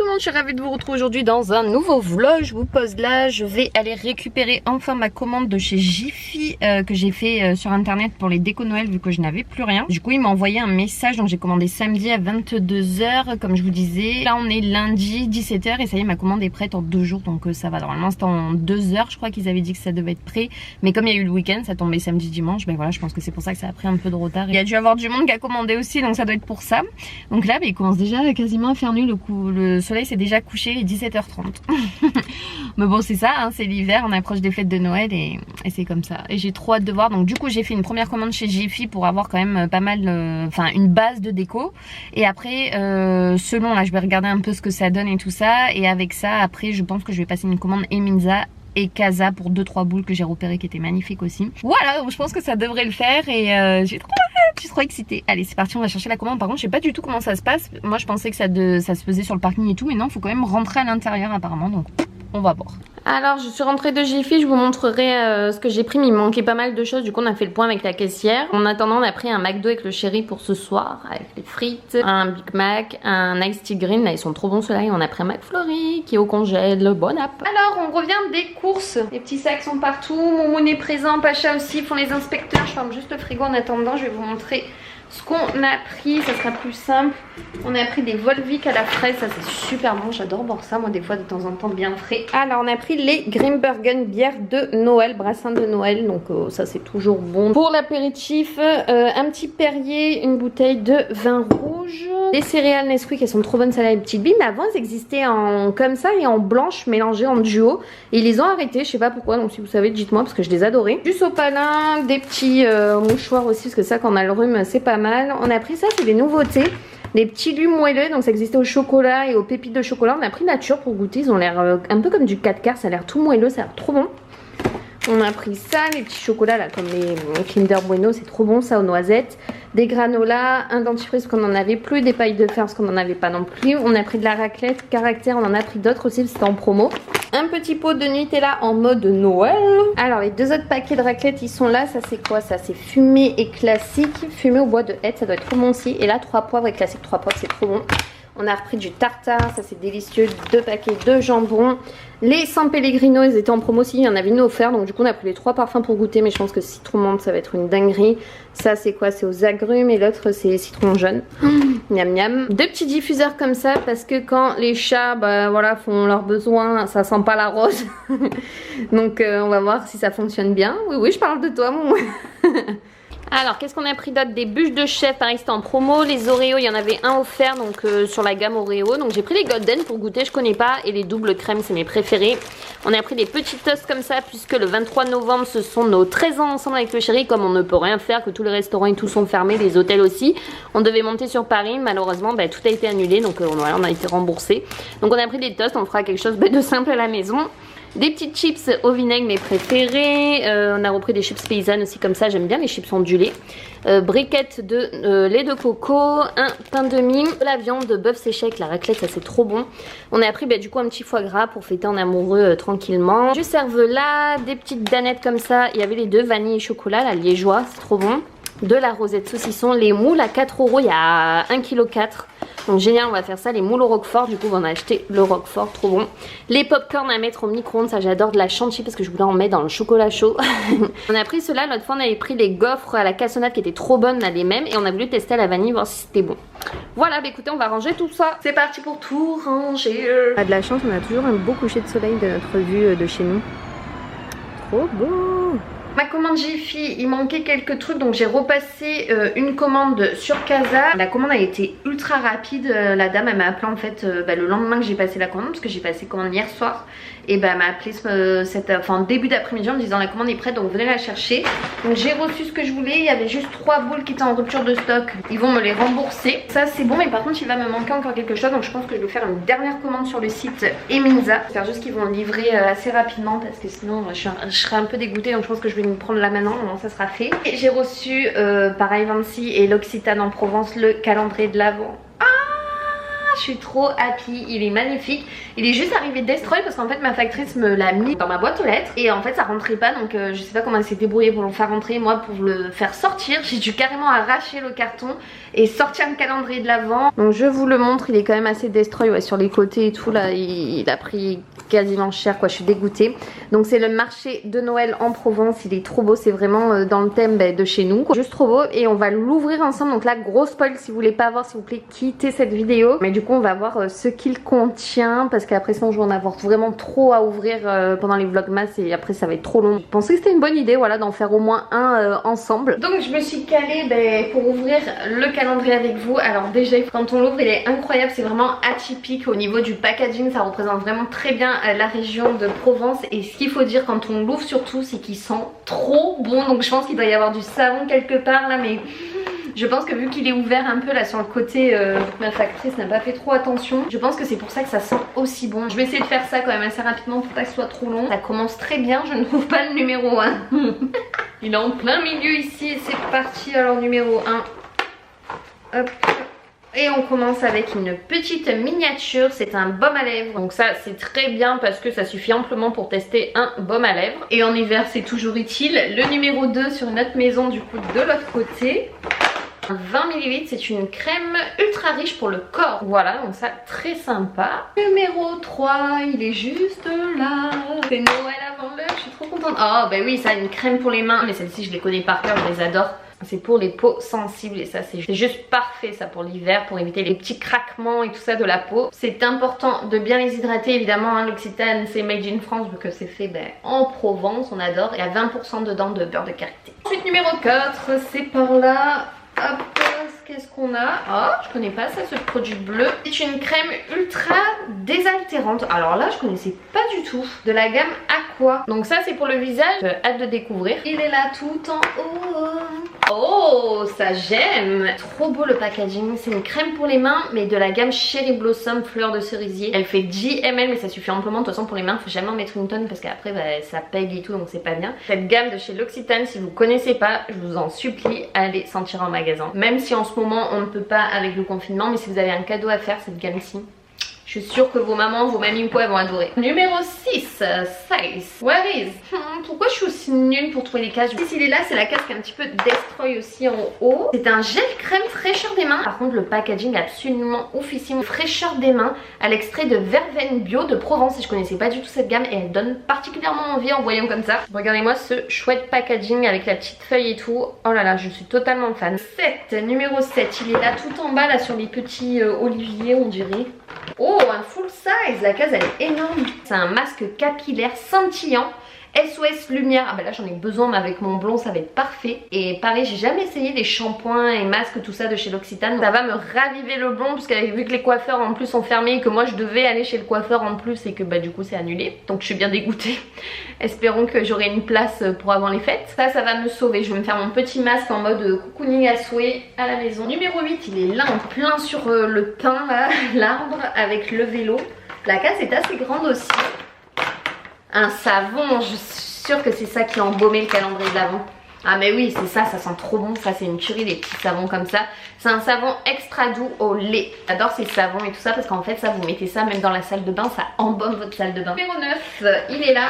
tout le monde, je suis ravie de vous retrouver aujourd'hui dans un nouveau vlog. Je vous pose là, je vais aller récupérer enfin ma commande de chez Jiffy que j'ai fait sur internet pour les décos Noël vu que je n'avais plus rien. Du coup il m'a envoyé un message, donc j'ai commandé samedi à 22 h comme je vous disais. Là on est lundi 17 h et ça y est, ma commande est prête en 2 jours, donc ça va. Normalement c'était en 2 h, je crois qu'ils avaient dit que ça devait être prêt, mais comme il y a eu le week-end, ça tombait samedi dimanche, ben voilà, je pense que c'est pour ça que ça a pris un peu de retard. Il y a dû avoir du monde qui a commandé aussi, donc ça doit être pour ça. Donc là ben, il commence déjà quasiment à faire nuit, le soleil s'est déjà couché, il est 17 h 30. Mais bon c'est ça, hein, c'est l'hiver, on approche des fêtes de Noël et c'est comme ça. Et j'ai trop hâte de voir, donc du coup j'ai fait une première commande chez Jiffy pour avoir quand même pas mal, enfin une base de déco. Et après selon, là je vais regarder un peu ce que ça donne et tout ça. Et avec ça après je pense que je vais passer une commande Eminza et Casa pour 2-3 boules que j'ai repérées qui étaient magnifiques aussi. Voilà, donc je pense que ça devrait le faire et j'ai trop hâte, je suis trop excitée. Allez c'est parti, on va chercher la commande. Par contre je sais pas du tout comment ça se passe. Moi je pensais que ça se faisait sur le parking et tout, mais non, faut quand même rentrer à l'intérieur apparemment, donc on va voir. Alors je suis rentrée de Jiffy, je vous montrerai ce que j'ai pris, mais il me manquait pas mal de choses, du coup on a fait le point avec la caissière. En attendant on a pris un McDo avec le chéri pour ce soir, avec les frites, un Big Mac, un Ice Tea Green, là ils sont trop bons ceux-là, et on a pris un McFlurry qui est au congèle, bon app. Alors on revient des courses, les petits sacs sont partout, Momoun est présent, Pacha aussi, ils font les inspecteurs, je ferme juste le frigo en attendant, je vais vous montrer ce qu'on a pris, ça sera plus simple. On a pris des Volvic à la fraise, ça c'est super bon, j'adore boire ça moi des fois de temps en temps bien frais. Alors on a pris les Grimbergen bières de Noël, brassin de Noël, donc ça c'est toujours bon. Pour l'apéritif, un petit Perrier, une bouteille de vin rouge. Les céréales Nesquik, elles sont trop bonnes, ça là les petites billes, mais avant elles existaient en comme ça et en blanche mélangées en duo. Et ils les ont arrêtées, je sais pas pourquoi, donc si vous savez dites-moi parce que je les adorais. Du sopalin, des petits mouchoirs aussi, parce que ça quand on a le rhume c'est pas mal. On a pris ça, c'est des nouveautés. Les petits lus moelleux, donc ça existait au chocolat et aux pépites de chocolat. On a pris nature pour goûter, ils ont l'air un peu comme du 4 quarts, ça a l'air tout moelleux, ça a l'air trop bon. On a pris ça, les petits chocolats là comme les Kinder Bueno, c'est trop bon ça aux noisettes. Des granolas, un dentifrice qu'on n'en avait plus, des pailles de fer parce qu'on n'en avait pas non plus. On a pris de la raclette, Caractère, on en a pris d'autres aussi, c'était en promo. Un petit pot de Nutella en mode Noël. Alors les deux autres paquets de raclette ils sont là, ça c'est quoi ça? C'est fumé et classique, fumé au bois de hêtre, ça doit être trop bon aussi. Et là 3 poivres et classique 3 poivres, c'est trop bon. On a repris du tartare, ça c'est délicieux, 2 paquets de jambon. Les San Pellegrino, ils étaient en promo aussi, il y en avait une offerte, donc du coup on a pris les 3 parfums pour goûter, mais je pense que citron menthe ça va être une dinguerie. Ça c'est quoi? C'est aux agrumes et l'autre c'est citron jaune. Miam miam. 2 petits diffuseurs comme ça parce que quand les chats bah, voilà, font leurs besoins, ça sent pas la rose. Donc on va voir si ça fonctionne bien. Oui oui, je parle de toi mon. Alors qu'est-ce qu'on a pris d'autre? Des bûches de chef, pareil c'était en promo. Les Oreo, il y en avait un offert donc sur la gamme Oreo. Donc j'ai pris les Golden pour goûter, je connais pas. Et les doubles crèmes c'est mes préférés. On a pris des petits toasts comme ça puisque le 23 novembre ce sont nos 13 ans ensemble avec le chéri. Comme on ne peut rien faire, que tous les restaurants et tout sont fermés, les hôtels aussi. On devait monter sur Paris, malheureusement bah, tout a été annulé. Donc voilà, on a été remboursé. Donc on a pris des toasts, on fera quelque chose de simple à la maison. Des petites chips au vinaigre, mes préférés. On a repris des chips paysannes aussi comme ça, j'aime bien les chips ondulées. Briquettes de lait de coco, un pain de mie, de la viande de bœuf séché avec la raclette, ça c'est trop bon. On a pris bah, du coup un petit foie gras pour fêter en amoureux tranquillement. Du cervelas, des petites danettes comme ça, il y avait les deux vanille et chocolat, la liégeois, c'est trop bon. De la rosette saucisson, les moules à 4 €, il y a 1,4 kg. Donc génial, on va faire ça, les moules au roquefort, du coup on a acheté le roquefort, trop bon. Les popcorn à mettre au micro-ondes, ça j'adore, de la chantilly parce que je voulais en mettre dans le chocolat chaud. On a pris cela, l'autre fois on avait pris les gaufres à la cassonade qui étaient trop bonnes, là les mêmes, et on a voulu tester à la vanille, voir si c'était bon. Voilà, bah écoutez, on va ranger tout ça. C'est parti pour tout ranger. On a de la chance, on a toujours un beau coucher de soleil de notre vue de chez nous. Trop beau. Ma commande Jiffy, il manquait quelques trucs donc j'ai repassé une commande sur Casa. La commande a été ultra rapide, la dame elle m'a appelé en fait le lendemain que j'ai passé la commande parce que j'ai passé commande hier soir. Et bah elle m'a appelé début d'après-midi en me disant la commande est prête donc venez la chercher. Donc j'ai reçu ce que je voulais, il y avait juste 3 boules qui étaient en rupture de stock. Ils vont me les rembourser, ça c'est bon, mais par contre il va me manquer encore quelque chose. Donc je pense que je vais faire une dernière commande sur le site Eminza. J'espère juste qu'ils vont livrer assez rapidement parce que sinon je serais un peu dégoûtée. Donc je pense que je vais me prendre là maintenant, ça sera fait. J'ai reçu par Ivancy et l'Occitane en Provence le calendrier de l'Avent. Ah, Je suis trop happy, il est magnifique. Il est juste arrivé Destroy parce qu'en fait ma factrice me l'a mis dans ma boîte aux lettres et en fait ça rentrait pas, donc je sais pas comment elle s'est débrouillée pour le faire rentrer. Moi pour le faire sortir j'ai dû carrément arracher le carton et sortir un calendrier de l'avant. Donc je vous le montre, il est quand même assez Destroy, ouais, sur les côtés et tout là, il a pris quasiment cher quoi, je suis dégoûtée. Donc c'est le marché de Noël en Provence, il est trop beau, c'est vraiment dans le thème de chez nous, juste trop beau. Et on va l'ouvrir ensemble, donc là gros spoil, si vous voulez pas voir s'il vous plaît quittez cette vidéo. Mais du coup on va voir ce qu'il contient parce qu'après sinon je vais en avoir vraiment trop à ouvrir pendant les vlogmas et après ça va être trop long. Je pensais que c'était une bonne idée, voilà, d'en faire au moins un ensemble. Donc je me suis calée pour ouvrir le calendrier avec vous. Alors déjà quand on l'ouvre il est incroyable, c'est vraiment atypique au niveau du packaging, ça représente vraiment très bien la région de Provence. Et ce qu'il faut dire quand on l'ouvre surtout c'est qu'il sent trop bon. Donc je pense qu'il doit y avoir du savon quelque part là, mais je pense que vu qu'il est ouvert un peu là sur le côté, ma factrice n'a pas fait trop attention, je pense que c'est pour ça que ça sent aussi bon. Je vais essayer de faire ça quand même assez rapidement pour pas que ce soit trop long. Ça commence très bien, je ne trouve pas le numéro 1. Il est en plein milieu ici et c'est parti. Alors numéro 1, hop. Et on commence avec une petite miniature, c'est un baume à lèvres. Donc ça c'est très bien parce que ça suffit amplement pour tester un baume à lèvres. Et en hiver c'est toujours utile. Le numéro 2 sur une autre maison du coup de l'autre côté. 20 ml, c'est une crème ultra riche pour le corps. Voilà, donc ça très sympa. Numéro 3, il est juste là. C'est Noël avant l'heure, je suis trop contente. Oh bah oui, ça, une crème pour les mains. Mais celles-ci je les connais par cœur, je les adore. C'est pour les peaux sensibles et ça c'est juste parfait ça pour l'hiver, pour éviter les petits craquements et tout ça de la peau. C'est important de bien les hydrater évidemment, hein. L'Occitane c'est made in France vu que c'est fait en Provence, on adore. Il y a 20% dedans de beurre de karité. Ensuite numéro 4, c'est par là. Hop, qu'est-ce qu'on a? Oh, je connais pas ça, ce produit bleu. C'est une crème ultra désaltérante. Alors là, je connaissais pas du tout. De la gamme Aqua. Donc ça, c'est pour le visage. Hâte de découvrir. Il est là tout en haut. Oh, ça j'aime. Trop beau le packaging. C'est une crème pour les mains, mais de la gamme Cherry Blossom fleur de cerisier. Elle fait 10 ml, mais ça suffit amplement. De toute façon, pour les mains, faut jamais en mettre une tonne parce qu'après, ça pègue et tout, donc c'est pas bien. Cette gamme de chez l'Occitane, si vous connaissez pas, je vous en supplie, allez sentir en magasin. Même si en ce moment, on ne peut pas avec le confinement, mais si vous avez un cadeau à faire, cette gamme-ci, je suis sûre que vos mamans, vos mamies ou quoi, elles vont adorer. Numéro 6, Size. Where is? Pourquoi je suis aussi nulle pour trouver les cases? S'il est là, c'est la case qui est un petit peu Destroy aussi en haut. C'est un gel crème fraîcheur des mains. Par contre, le packaging est absolument oufissime. Fraîcheur des mains à l'extrait de verveine bio de Provence. Et je connaissais pas du tout cette gamme et elle donne particulièrement envie en voyant comme ça. Regardez-moi ce chouette packaging avec la petite feuille et tout. Oh là là, je suis totalement fan. 7, numéro 7, il est là tout en bas là sur les petits oliviers on dirait. Oh, un full size, la case elle est énorme. C'est un masque capillaire scintillant SOS lumière. Ah bah là j'en ai besoin, mais avec mon blond ça va être parfait. Et pareil, j'ai jamais essayé les shampoings et masques tout ça de chez l'Occitane. Ça va me raviver le blond parce que vu que les coiffeurs en plus sont fermés et que moi je devais aller chez le coiffeur en plus et que du coup c'est annulé. Donc je suis bien dégoûtée. Espérons que j'aurai une place pour avant les fêtes. Ça va me sauver. Je vais me faire mon petit masque en mode cocooning à souhait à la maison. Numéro 8, il est là en plein sur le pin là, l'arbre avec le vélo. La case est assez grande aussi. Un savon, je suis sûre que c'est ça qui a embaumé le calendrier de l'Avent. Ah mais oui, c'est ça, ça sent trop bon. Ça c'est une tuerie, les petits savons comme ça. C'est un savon extra doux au lait. J'adore ces savons et tout ça parce qu'en fait ça, vous mettez ça même dans la salle de bain, ça embaume votre salle de bain. Numéro 9, il est là.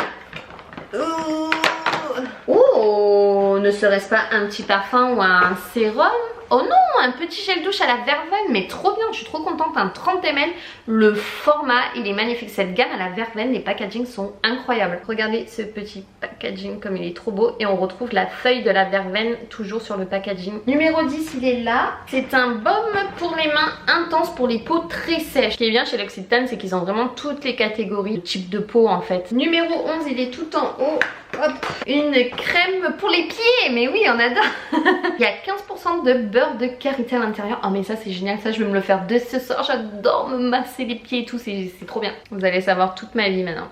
Oh, ne serait-ce pas un petit parfum ou un sérum? Oh non, un petit gel douche à la verveine, mais trop bien, je suis trop contente, un 30 ml. Le format, il est magnifique, cette gamme à la verveine, les packagings sont incroyables. Regardez ce petit packaging comme il est trop beau et on retrouve la feuille de la verveine toujours sur le packaging. Numéro 10, il est là. C'est un baume pour les mains intense pour les peaux très sèches. Ce qui est bien chez l'Occitane, c'est qu'ils ont vraiment toutes les catégories de type de peau en fait. Numéro 11, il est tout en haut. Hop, une crème pour les pieds, mais oui on adore. Il y a 15% de beurre de karité à l'intérieur. Oh mais ça c'est génial, ça je vais me le faire dès ce soir. J'adore me masser les pieds et tout, c'est trop bien. Vous allez savoir toute ma vie maintenant.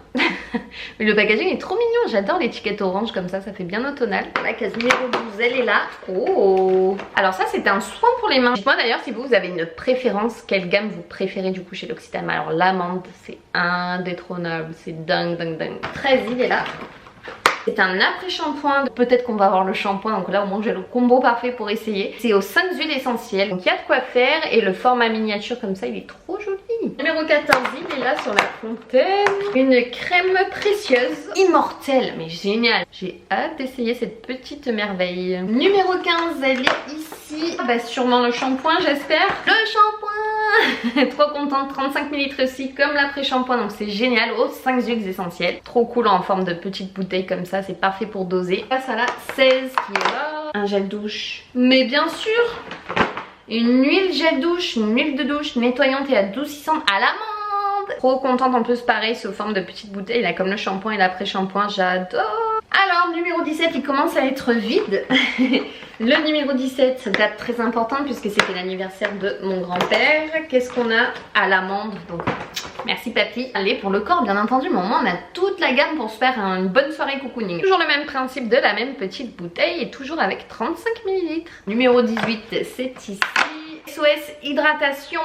Mais le packaging est trop mignon, j'adore l'étiquette orange comme ça fait bien automnal. La case numéro 12, elle est là. Oh, alors ça c'est un soin pour les mains. Dites-moi d'ailleurs si vous avez une préférence, quelle gamme vous préférez du coup chez l'Occitane. Alors l'amande c'est indétrônable, c'est dingue. 13, il est là. C'est un après-shampoing, peut-être qu'on va avoir le shampoing, donc là au moins j'ai le combo parfait pour essayer. C'est aux 5 huiles essentielles, donc il y a de quoi faire et le format miniature comme ça il est trop joli. Numéro 14, il est là sur la fontaine. Une crème précieuse, immortelle, mais géniale. J'ai hâte d'essayer cette petite merveille. Numéro 15, elle est ici. Bah sûrement le shampoing, j'espère. Le shampoing. Trop contente, 35 ml aussi, comme l'après-shampoing, donc c'est génial. Aux 5 huiles essentielles. Trop cool en forme de petite bouteille comme ça, c'est parfait pour doser. Passe à la 16 qui est là. Un gel douche, mais bien sûr une huile gel douche, une huile de douche nettoyante et adoucissante à l'amande. Trop contente, en plus pareil, sous forme de petite bouteille là, comme le shampoing et l'après-shampoing, j'adore. Alors numéro 17, il commence à être vide. Le numéro 17, date très importante puisque c'était l'anniversaire de mon grand-père. Qu'est-ce qu'on a? À l'amande, donc merci papy. Allez, pour le corps bien entendu, mais au moins on a toute la gamme pour se faire une bonne soirée cocooning. Toujours le même principe de la même petite bouteille et toujours avec 35 ml. Numéro 18, c'est ici. SOS Hydratation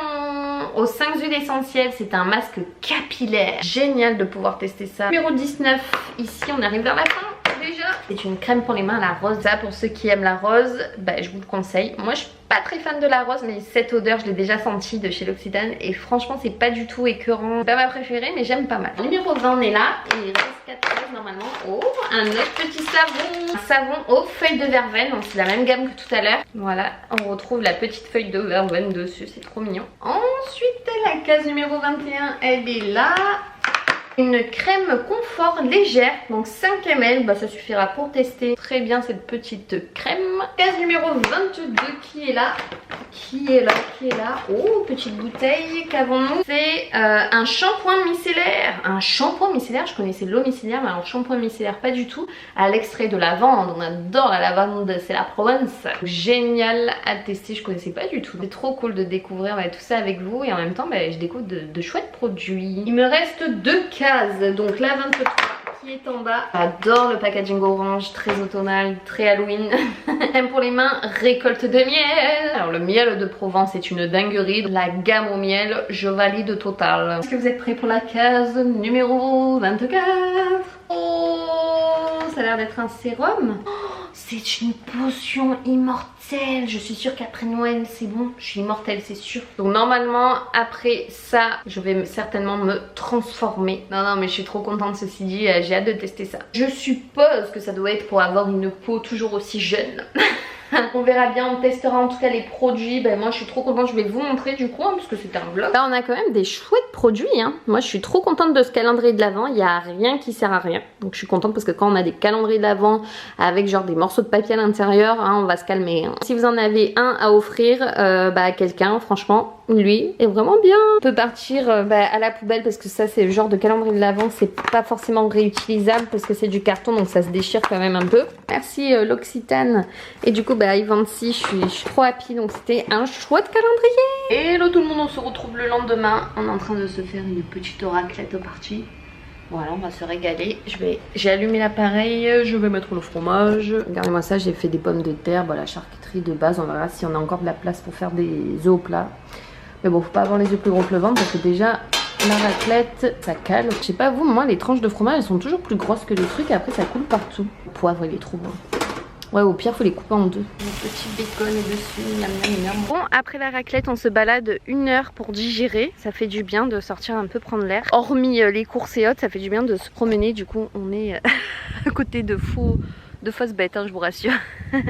aux 5 huiles essentielles, c'est un masque capillaire. Génial de pouvoir tester ça. Numéro 19, ici on arrive vers la fin déjà. C'est une crème pour les mains à la rose. Ça, pour ceux qui aiment la rose, bah, je vous le conseille. Moi je suis pas très fan de la rose, mais cette odeur je l'ai déjà sentie de chez L'Occitane et franchement c'est pas du tout écœurant. C'est pas ma préférée mais j'aime pas mal. Numéro 20 on est là et il reste 4 choses normalement. Oh, un autre petit savon. Un savon aux feuilles de verveine, donc c'est la même gamme que tout à l'heure. Voilà, on retrouve la petite feuille de verveine dessus, c'est trop mignon. Ensuite la case numéro 21, elle est là. Une crème confort légère, donc 5 ml, bah ça suffira pour tester très bien cette petite crème. Case numéro 22 qui est là. Qui est là? Oh, petite bouteille, qu'avons-nous? C'est un shampoing micellaire. Un shampoing micellaire, je connaissais l'eau micellaire, mais alors shampoing micellaire pas du tout. À l'extrait de lavande, on adore la lavande, c'est la Provence. Génial à tester, je connaissais pas du tout. C'est trop cool de découvrir tout ça avec vous et en même temps je découvre de chouettes produits. Il me reste 2 cases, donc la 23 qui est en bas. J'adore le packaging orange, très automnal, très Halloween. Crème pour les mains, récolte de miel. Alors le miel de Provence est une dinguerie. La gamme au miel, je valide total. Est-ce que vous êtes prêts pour la case numéro 24? Oh, ça a l'air d'être un sérum. Oh, c'est une potion immortelle. Je suis sûre qu'après Noël c'est bon, je suis immortelle c'est sûr. Donc normalement après ça je vais certainement me transformer. Non mais je suis trop contente, ceci dit, j'ai hâte de tester ça. Je suppose que ça doit être pour avoir une peau toujours aussi jeune. On verra bien, on testera en tout cas les produits. Moi je suis trop contente, je vais vous montrer du coup parce que c'est un vlog. Là on a quand même des chouettes produits Moi je suis trop contente de ce calendrier de l'Avent. Il n'y a rien qui sert à rien. Donc je suis contente parce que quand on a des calendriers de l'Avent avec genre des morceaux de papier à l'intérieur, on va se calmer. Si vous en avez un à offrir à quelqu'un, franchement lui est vraiment bien. On peut partir à la poubelle parce que ça c'est le genre de calendrier de l'Avent, c'est pas forcément réutilisable parce que c'est du carton donc ça se déchire quand même un peu. Merci L'Occitane. Et du coup Ivancy, je suis trop happy, donc c'était un chouette calendrier. Hello tout le monde, on se retrouve le lendemain. On est en train de se faire une petite raclette au parti. Voilà, on va se régaler. J'ai allumé l'appareil, je vais mettre le fromage. Regardez-moi ça, j'ai fait des pommes de terre, la charcuterie de base. On verra si on a encore de la place pour faire des œufs au plat. Mais bon, faut pas avoir les œufs plus gros que le ventre parce que déjà la raclette ça cale. Je sais pas vous, moi les tranches de fromage elles sont toujours plus grosses que les trucs et après ça coule partout. Le poivre il est trop bon. Ouais, au pire, faut les couper en deux. Un petit bacon dessus, miam miam miam. Bon, après la raclette, on se balade 1 heure pour digérer. Ça fait du bien de sortir un peu prendre l'air. Hormis les courses et autres, ça fait du bien de se promener. Du coup, on est à côté de fausses bêtes, je vous rassure.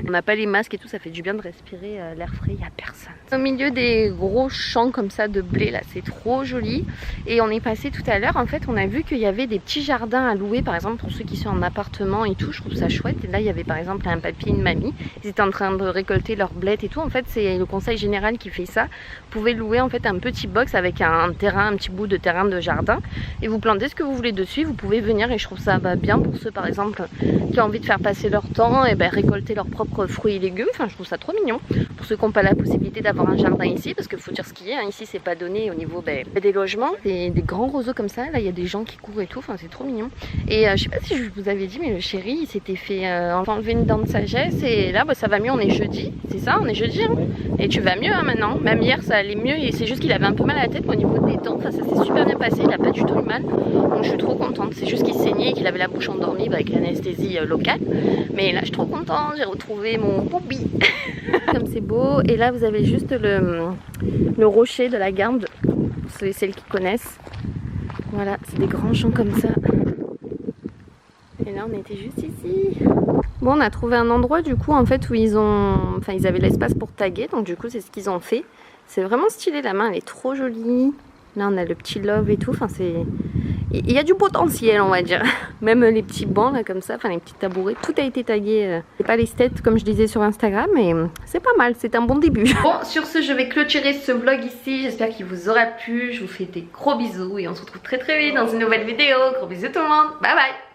On n'a pas les masques et tout, ça fait du bien de respirer l'air frais, il n'y a personne. Au milieu des gros champs comme ça de blé, là, c'est trop joli. Et on est passé tout à l'heure, en fait, on a vu qu'il y avait des petits jardins à louer, par exemple, pour ceux qui sont en appartement et tout, je trouve ça chouette. Et là, il y avait par exemple un papy et une mamie, ils étaient en train de récolter leurs blettes et tout. En fait, c'est le conseil général qui fait ça. Vous pouvez louer en fait un petit box avec un terrain, un petit bout de terrain de jardin et vous plantez ce que vous voulez dessus. Vous pouvez venir et je trouve ça bien pour ceux par exemple qui ont envie de faire passer leur temps et récolter leurs propres fruits et légumes. Enfin, je trouve ça trop mignon pour ceux qui n'ont pas la possibilité d'avoir un jardin ici, parce qu'il faut dire ce qu'il y a, ici c'est pas donné au niveau des logements, des grands roseaux comme ça. Là il y a des gens qui courent et tout, enfin c'est trop mignon. Et je sais pas si je vous avais dit, mais le chéri il s'était fait enlever une dent de sagesse et là ça va mieux. On est jeudi, c'est ça, on est jeudi et tu vas mieux maintenant. Même hier ça allait mieux et c'est juste qu'il avait un peu mal à la tête, mais au niveau des dents, ça s'est super bien passé, il a pas du tout eu mal, donc je suis trop contente. C'est juste qu'il saignait et qu'il avait la bouche endormie avec l'anesthésie locale, mais là je suis trop contente, j'ai retrouvé mon Bobby. Comme c'est beau. Et là vous avez juste le rocher de la garde ceux et celles qui connaissent. Voilà, c'est des grands champs comme ça. Et là on était juste ici. Bon, on a trouvé un endroit du coup en fait où ils avaient l'espace pour taguer, donc du coup c'est ce qu'ils ont fait. C'est vraiment stylé, la main elle est trop jolie. Là on a le petit love et tout, enfin c'est... Il y a du potentiel on va dire. Même les petits bancs là comme ça, enfin les petits tabourets, tout a été tagué. C'est pas l'esthète comme je disais sur Instagram, mais c'est pas mal, c'est un bon début. Bon, sur ce je vais clôturer ce vlog ici, j'espère qu'il vous aura plu. Je vous fais des gros bisous et on se retrouve très vite dans une nouvelle vidéo. Gros bisous tout le monde, bye bye.